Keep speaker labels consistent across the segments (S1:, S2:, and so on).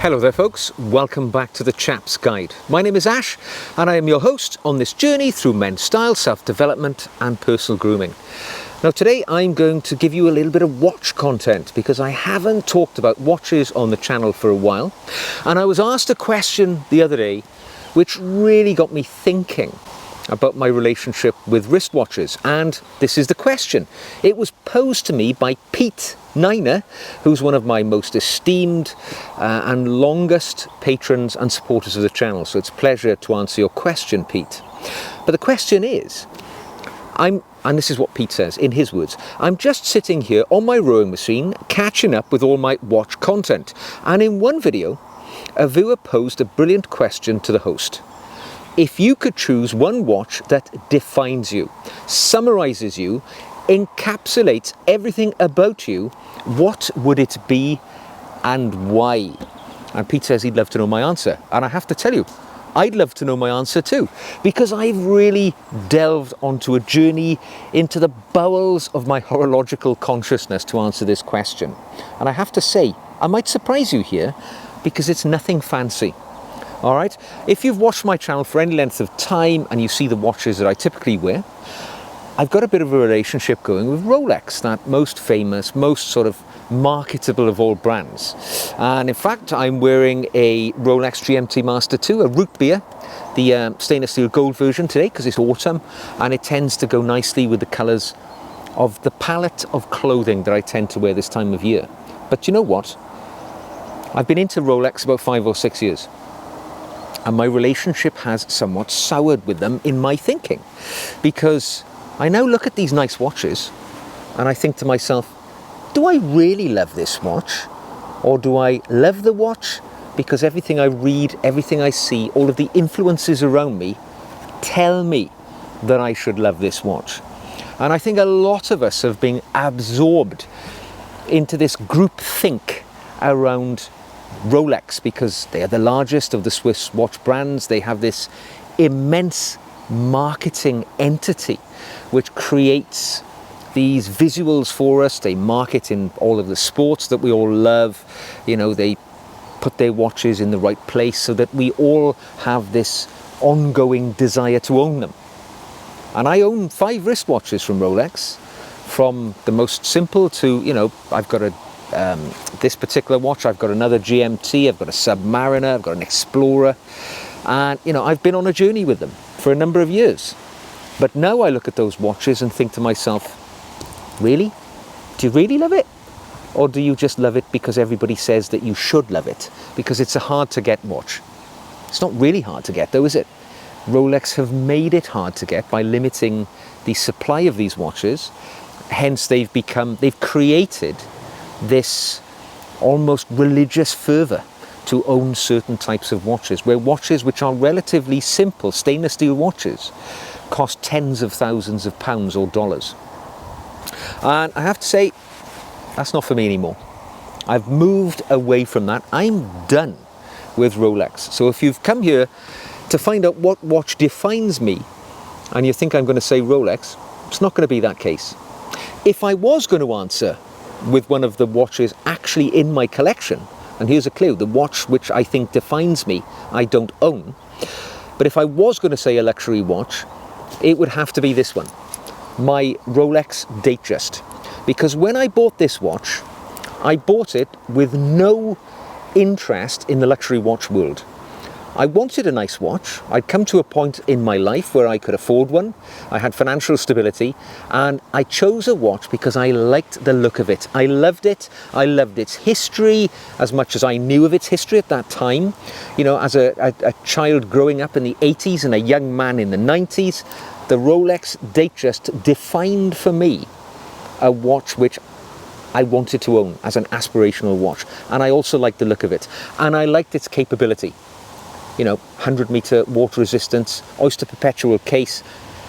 S1: Hello there folks, welcome back to the Chap's Guide. My name is Ash and I am your host on this journey through men's style, self-development and personal grooming. Now today I'm going to give you a little bit of watch content because I haven't talked about watches on the channel for a while, and I was asked a question the other day which really got me thinking about my relationship with wristwatches, and this is the question. It was posed to me by Pete Niner, who's one of my most esteemed and longest patrons and supporters of the channel, so it's a pleasure to answer your question, Pete. But the question is, and this is what Pete says in his words, I'm just sitting here on my rowing machine catching up with all my watch content, and in one video a viewer posed a brilliant question to the host. If you could choose one watch that defines you, summarizes you, encapsulates everything about you, what would it be and why? And Pete says he'd love to know my answer. And I have to tell you, I'd love to know my answer too, because I've really delved onto a journey into the bowels of my horological consciousness to answer this question. And I have to say, I might surprise you here because it's nothing fancy. All right, if you've watched my channel for any length of time and you see the watches that I typically wear, I've got a bit of a relationship going with Rolex, that most famous, most sort of marketable of all brands. And in fact, I'm wearing a Rolex GMT Master 2, a root beer, the stainless steel gold version today because it's autumn, and it tends to go nicely with the colors of the palette of clothing that I tend to wear this time of year. But you know what? I've been into Rolex about 5 or 6 years. And my relationship has somewhat soured with them in my thinking, because I now look at these nice watches and I think to myself, do I really love this watch? Or do I love the watch because everything I read, everything I see, all of the influences around me tell me that I should love this watch? And I think a lot of us have been absorbed into this group think around Rolex because they are the largest of the Swiss watch brands. They have this immense marketing entity which creates these visuals for us. They market in all of the sports that we all love. You know, they put their watches in the right place so that we all have this ongoing desire to own them. And I own 5 wristwatches from Rolex, from the most simple to, you know, I've got this particular watch, I've got another GMT, I've got a Submariner, I've got an Explorer, and you know, I've been on a journey with them for a number of years. But now I look at those watches and think to myself, really? Do you really love it? Or do you just love it because everybody says that you should love it? Because it's a hard to get watch. It's not really hard to get though, is it? Rolex have made it hard to get by limiting the supply of these watches. Hence they've created this almost religious fervor to own certain types of watches, where watches which are relatively simple, stainless steel watches, cost tens of thousands of pounds or dollars. And I have to say, that's not for me anymore. I've moved away from that. I'm done with Rolex. So if you've come here to find out what watch defines me, and you think I'm going to say Rolex, it's not going to be that case. If I was going to answer with one of the watches actually in my collection, and here's a clue, the watch which I think defines me, I don't own. But if I was going to say a luxury watch, it would have to be this one, my Rolex Datejust. Because when I bought this watch, I bought it with no interest in the luxury watch world. I wanted a nice watch. I'd come to a point in my life where I could afford one. I had financial stability, and I chose a watch because I liked the look of it. I loved it. I loved its history as much as I knew of its history at that time. You know, as a child growing up in the 80s and a young man in the 90s, the Rolex Datejust defined for me a watch which I wanted to own as an aspirational watch. And I also liked the look of it. And I liked its capability. You know, 100-meter water resistance, oyster perpetual case,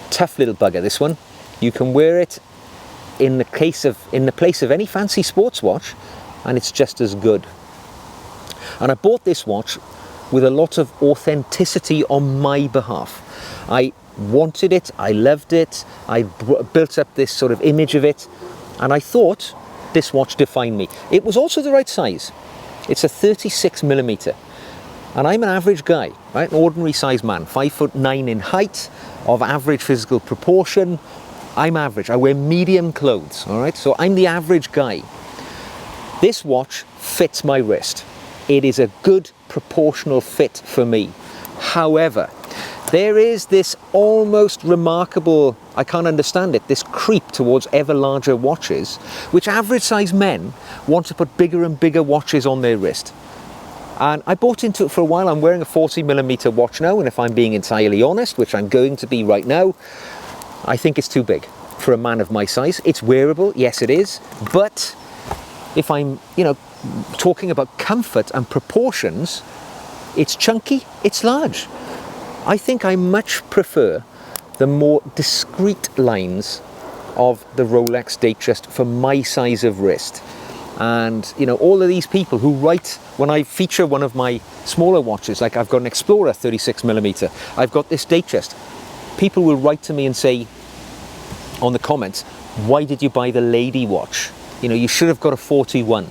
S1: tough little bugger, this one. You can wear it in the place of any fancy sports watch, and it's just as good. And I bought this watch with a lot of authenticity on my behalf. I wanted it, I loved it, I built up this sort of image of it, and I thought this watch defined me. It was also the right size. It's a 36mm. And I'm an average guy, right? An ordinary sized man, 5'9" in height, of average physical proportion. I'm average. I wear medium clothes, all right? So I'm the average guy. This watch fits my wrist. It is a good proportional fit for me. However, there is this almost remarkable, I can't understand it, this creep towards ever larger watches, which average sized men want to put bigger and bigger watches on their wrist. And I bought into it for a while. I'm wearing a 40mm watch now, and if I'm being entirely honest, which I'm going to be right now, I think it's too big for a man of my size. It's wearable, yes it is, but if I'm, talking about comfort and proportions, it's chunky, it's large. I think I much prefer the more discreet lines of the Rolex Datejust for my size of wrist. And all of these people who write, when I feature one of my smaller watches, like I've got an Explorer 36mm, I've got this Datejust, people will write to me and say on the comments, why did you buy the lady watch? You should have got a 41.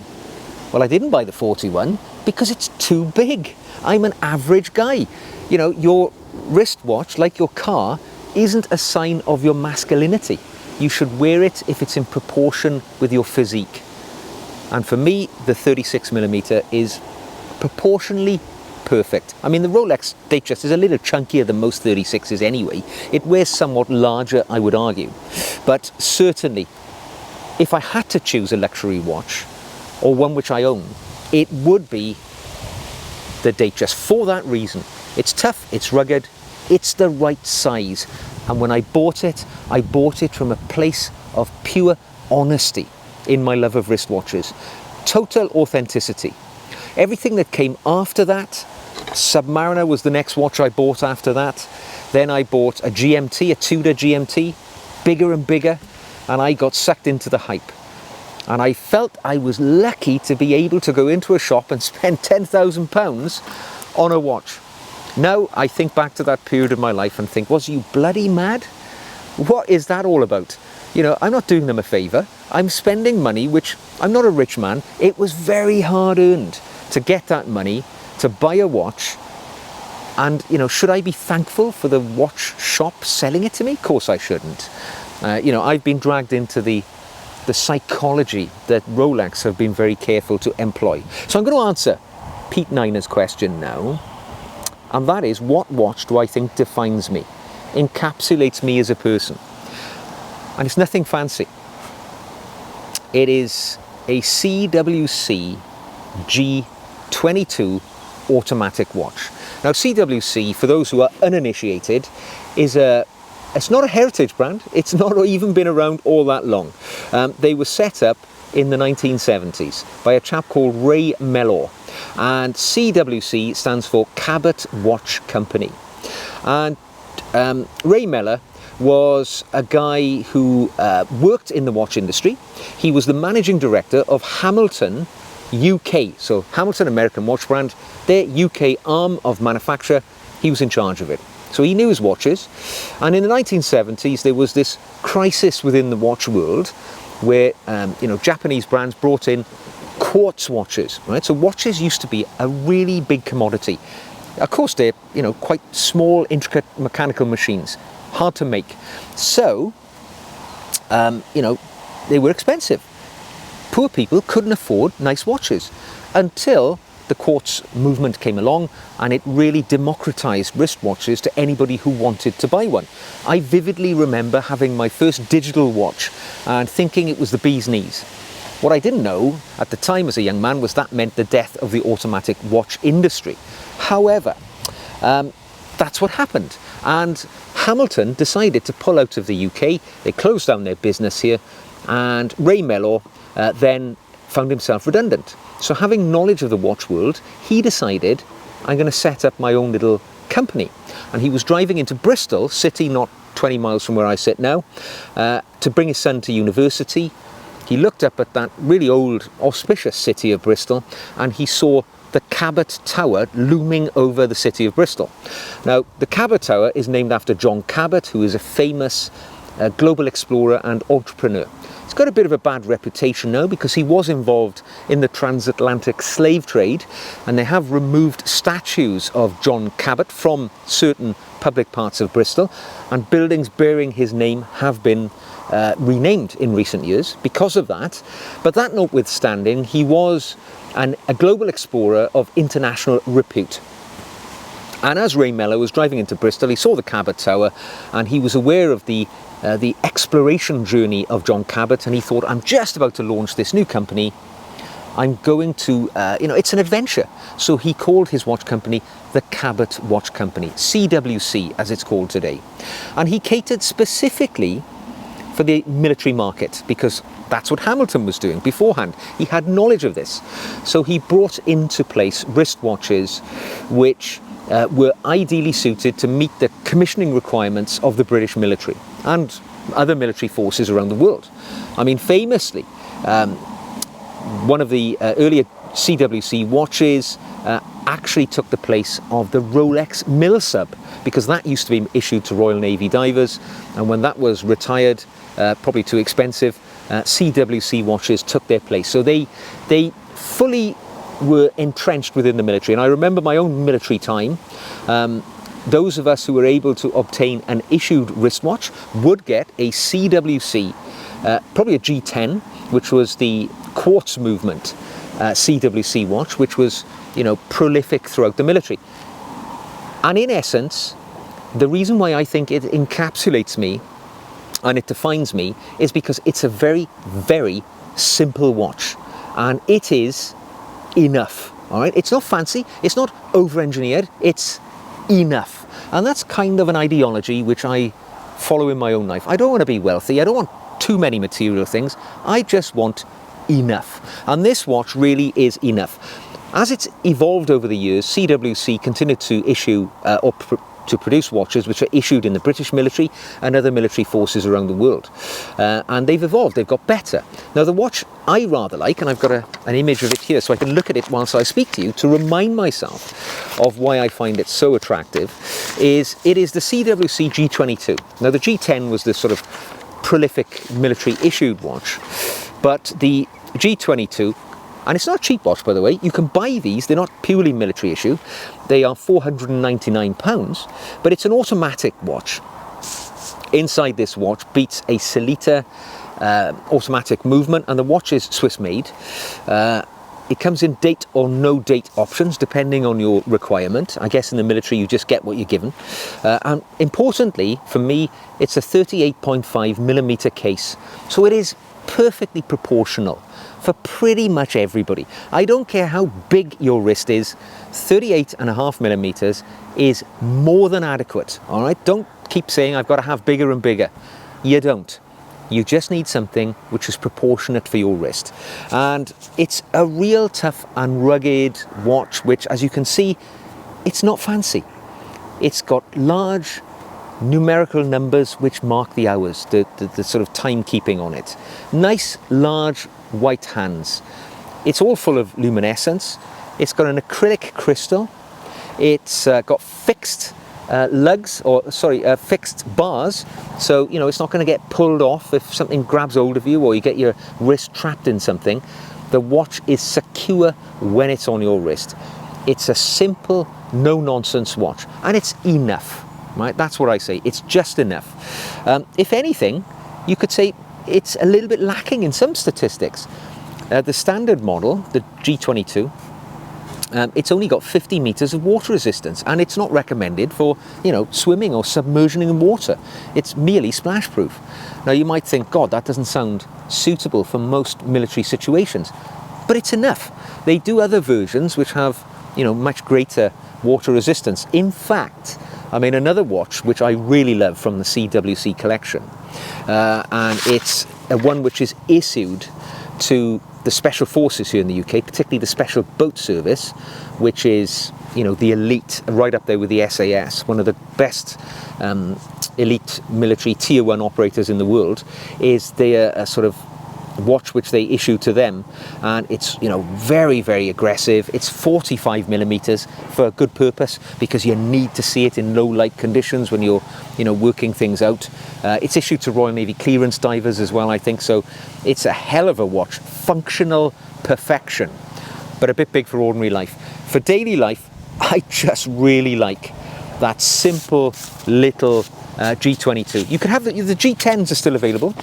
S1: Well, I didn't buy the 41 because it's too big. I'm an average guy. Your wristwatch, like your car, isn't a sign of your masculinity. You should wear it if it's in proportion with your physique. And for me, the 36mm is proportionally perfect. I mean, the Rolex Datejust is a little chunkier than most 36s anyway. It wears somewhat larger, I would argue. But certainly, if I had to choose a luxury watch, or one which I own, it would be the Datejust for that reason. It's tough, it's rugged, it's the right size. And when I bought it from a place of pure honesty in my love of wristwatches. Total authenticity. Everything that came after that, Submariner was the next watch I bought after that. Then I bought a GMT, a Tudor GMT, bigger and bigger, and I got sucked into the hype. And I felt I was lucky to be able to go into a shop and spend £10,000 on a watch. Now I think back to that period of my life and think, was you bloody mad? What is that all about? I'm not doing them a favour. I'm spending money, which I'm not a rich man. It was very hard earned to get that money to buy a watch. And, should I be thankful for the watch shop selling it to me? Of course I shouldn't. I've been dragged into the psychology that Rolex have been very careful to employ. So I'm going to answer Pete Niner's question now. And that is, what watch do I think defines me, encapsulates me as a person? And it's nothing fancy. It is a CWC G22 automatic watch. Now CWC, for those who are uninitiated, it's not a heritage brand. It's not even been around all that long. They were set up in the 1970s by a chap called Ray Mellor. And CWC stands for Cabot Watch Company. And Ray Mellor was a guy who worked in the watch industry. He was the managing director of Hamilton UK. So Hamilton, American watch brand, their UK arm of manufacture, he was in charge of it. So he knew his watches. And in the 1970s, there was this crisis within the watch world where, Japanese brands brought in quartz watches, right? So watches used to be a really big commodity. Of course, they're, quite small, intricate mechanical machines, hard to make. So, they were expensive. Poor people couldn't afford nice watches until the quartz movement came along and it really democratized wristwatches to anybody who wanted to buy one. I vividly remember having my first digital watch and thinking it was the bee's knees. What I didn't know at the time as a young man was that meant the death of the automatic watch industry. However, that's what happened. And Hamilton decided to pull out of the UK. They closed down their business here, and Ray Mellor then found himself redundant. So having knowledge of the watch world, he decided, I'm going to set up my own little company. And he was driving into Bristol, city not 20 miles from where I sit now, to bring his son to university. He looked up at that really old, auspicious city of Bristol, and he saw the Cabot Tower looming over the city of Bristol. Now, the Cabot Tower is named after John Cabot, who is a famous global explorer and entrepreneur. It's got a bit of a bad reputation now because he was involved in the transatlantic slave trade, and they have removed statues of John Cabot from certain public parts of Bristol, and buildings bearing his name have been renamed in recent years because of that. But that notwithstanding, he was a global explorer of international repute. And as Ray Mellor was driving into Bristol, he saw the Cabot Tower, and he was aware of the exploration journey of John Cabot, and he thought, I'm just about to launch this new company. I'm going to, it's an adventure. So he called his watch company the Cabot Watch Company, CWC as it's called today. And he catered specifically for the military market because that's what Hamilton was doing beforehand. He had knowledge of this. So he brought into place wristwatches which were ideally suited to meet the commissioning requirements of the British military and other military forces around the world. I mean, famously, one of the earlier CWC watches actually took the place of the Rolex Milsub, because that used to be issued to Royal Navy divers, and when that was retired, probably too expensive, CWC watches took their place. So they fully were entrenched within the military. And I remember my own military time, those of us who were able to obtain an issued wristwatch would get a CWC, probably a G10, which was the quartz movement CWC watch, which was, prolific throughout the military. And in essence, the reason why I think it encapsulates me and it defines me is because it's a very, very simple watch, and it is enough. All right, it's not fancy, it's not over-engineered, it's enough. And that's kind of an ideology which I follow in my own life. I don't want to be wealthy, I don't want too many material things, I just want enough. And this watch really is enough. As it's evolved over the years, CWC continued to issue to produce watches which are issued in the British military and other military forces around the world. And they've evolved, they've got better. Now the watch I rather like, and I've got an image of it here so I can look at it whilst I speak to you to remind myself of why I find it so attractive, it is the CWC G22. Now the G10 was this sort of prolific military issued watch, but the G22, and it's not a cheap watch, by the way. You can buy these, they're not purely military issue. They are £499, but it's an automatic watch. Inside this watch beats a Sellita automatic movement, and the watch is Swiss made. It comes in date or no date options, depending on your requirement. I guess in the military, you just get what you're given. And importantly, for me, it's a 38.5mm case. So it is perfectly proportional for pretty much everybody. I don't care how big your wrist is, 38.5mm is more than adequate. All right, don't keep saying I've got to have bigger and bigger. You don't. You just need something which is proportionate for your wrist. And it's a real tough and rugged watch, which, as you can see, it's not fancy. It's got large numerical numbers which mark the hours, the sort of timekeeping on it. Nice, large, white hands. It's all full of luminescence. It's got an acrylic crystal. It's got fixed fixed bars, so it's not going to get pulled off if something grabs hold of you or you get your wrist trapped in something. The watch is secure when it's on your wrist. It's a simple, no-nonsense watch, and it's enough. Right, that's what I say. It's just enough. If anything, you could say it's a little bit lacking in some statistics. The standard model, the G22, it's only got 50 meters of water resistance, and it's not recommended for swimming or submerging in water. It's merely splash proof. Now you might think, God, that doesn't sound suitable for most military situations, but it's enough. They do other versions which have much greater water resistance. In fact, another watch which I really love from the CWC collection, and it's one which is issued to the special forces here in the UK, particularly the Special Boat Service, which is the elite, right up there with the SAS, one of the best elite military tier 1 operators in the world. Is their sort of watch which they issue to them, and it's, you know, very, very aggressive. It's 45 millimeters for a good purpose, because you need to see it in low light conditions when you're, you know, working things out. It's issued to Royal Navy clearance divers as well, I think, so it's a hell of a watch. Functional perfection, but a bit big for ordinary life. For daily life, I just really like that simple little G22. You can have the G10s are still available,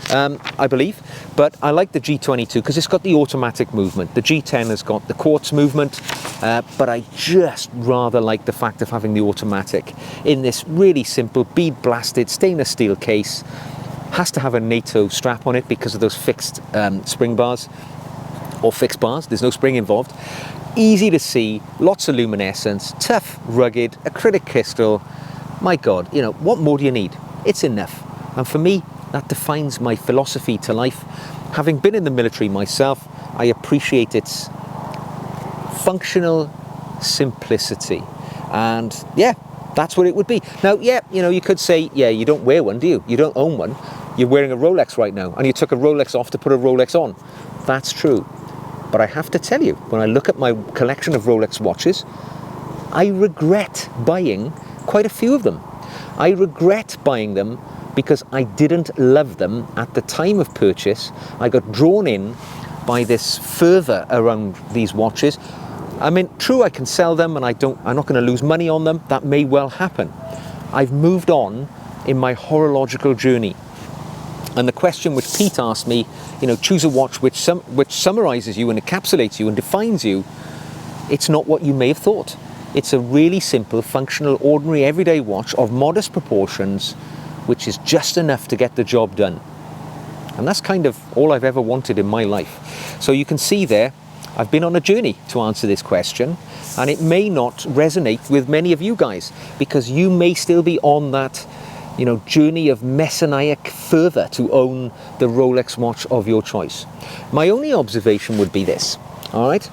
S1: I believe, but I like the G22 because it's got the automatic movement. The G10 has got the quartz movement, but I just rather like the fact of having the automatic in this really simple bead blasted stainless steel case. Has to have a NATO strap on it because of those fixed spring bars, or fixed bars. There's no spring involved. Easy to see, lots of luminescence, tough, rugged, acrylic crystal. My God, you know, what more do you need? It's enough. And for me, that defines my philosophy to life. Having been in the military myself, I appreciate its functional simplicity. And yeah, that's what it would be. Now, yeah, you know, you could say, yeah, you don't wear one, do you? You don't own one. You're wearing a Rolex right now, and you took a Rolex off to put a Rolex on. That's true. But I have to tell you, when I look at my collection of Rolex watches, I regret buying quite a few of them. I regret buying them because I didn't love them at the time of purchase. I got drawn in by this fervour around these watches. I mean, true, I can sell them and I'm not going to lose money on them. That may well happen. I've moved on in my horological journey. And the question which Pete asked me, you know, choose a watch which summarises you and encapsulates you and defines you, it's not what you may have thought. It's a really simple, functional, ordinary, everyday watch of modest proportions, which is just enough to get the job done. And that's kind of all I've ever wanted in my life. So you can see there, I've been on a journey to answer this question, and it may not resonate with many of you guys, because you may still be on that, you know, journey of messianic fervour to own the Rolex watch of your choice. My only observation would be this, all right?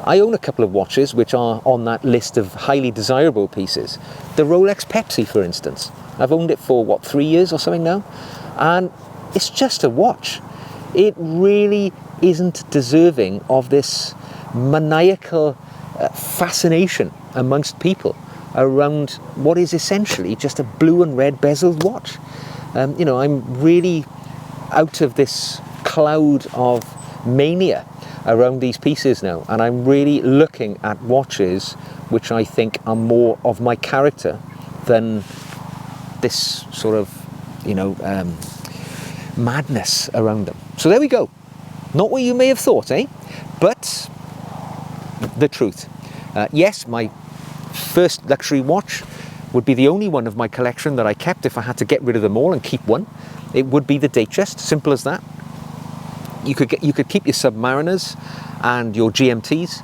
S1: I own a couple of watches which are on that list of highly desirable pieces. The Rolex Pepsi, for instance. I've owned it for, 3 years or something now? And it's just a watch. It really isn't deserving of this maniacal fascination amongst people around what is essentially just a blue and red bezeled watch. You know, I'm really out of this cloud of mania around these pieces now, and I'm really looking at watches which I think are more of my character than this sort of, you know, madness around them. So there we go. Not what you may have thought, eh? But the truth. Yes, my first luxury watch would be the only one of my collection that I kept if I had to get rid of them all and keep one. It would be the Datejust, simple as that. You could keep your Submariners and your GMTs.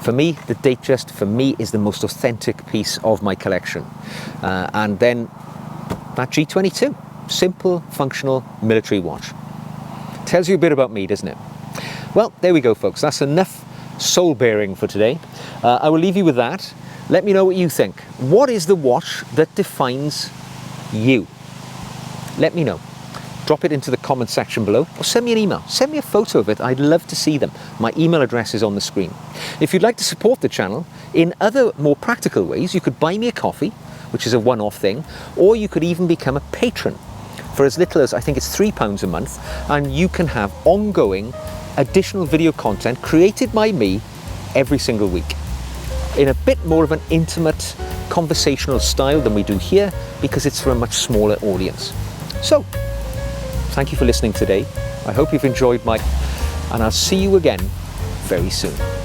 S1: For me, the Datejust for me is the most authentic piece of my collection. And then that G22, simple, functional military watch. Tells you a bit about me, doesn't it? Well, there we go, folks. That's enough soul bearing for today. I will leave you with that. Let me know what you think. What is the watch that defines you? Let me know. Drop it into the comment section below, or send me an email. Send me a photo of it. I'd love to see them. My email address is on the screen. If you'd like to support the channel in other more practical ways, you could buy me a coffee, which is a one-off thing, or you could even become a patron for as little as, I think it's £3 a month, and you can have ongoing additional video content created by me every single week in a bit more of an intimate conversational style than we do here, because it's for a much smaller audience. So thank you for listening today. I hope you've enjoyed and I'll see you again very soon.